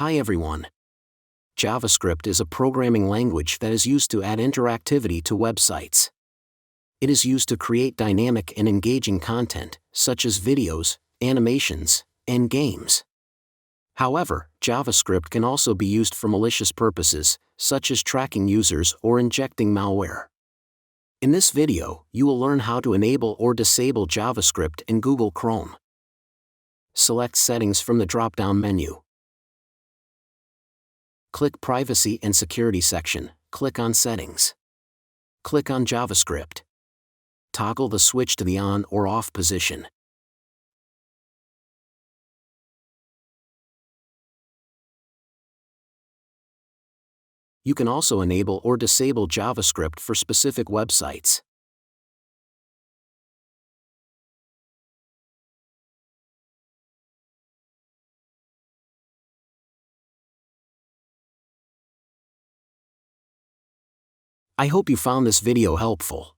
Hi everyone. JavaScript is a programming language that is used to add interactivity to websites. It is used to create dynamic and engaging content, such as videos, animations, and games. However, JavaScript can also be used for malicious purposes, such as tracking users or injecting malware. In this video, you will learn how to enable or disable JavaScript in Google Chrome. Select Settings from the drop-down menu. Click Privacy and Security section, click on Settings. Click on JavaScript. Toggle the switch to the on or off position. You can also enable or disable JavaScript for specific websites. I hope you found this video helpful.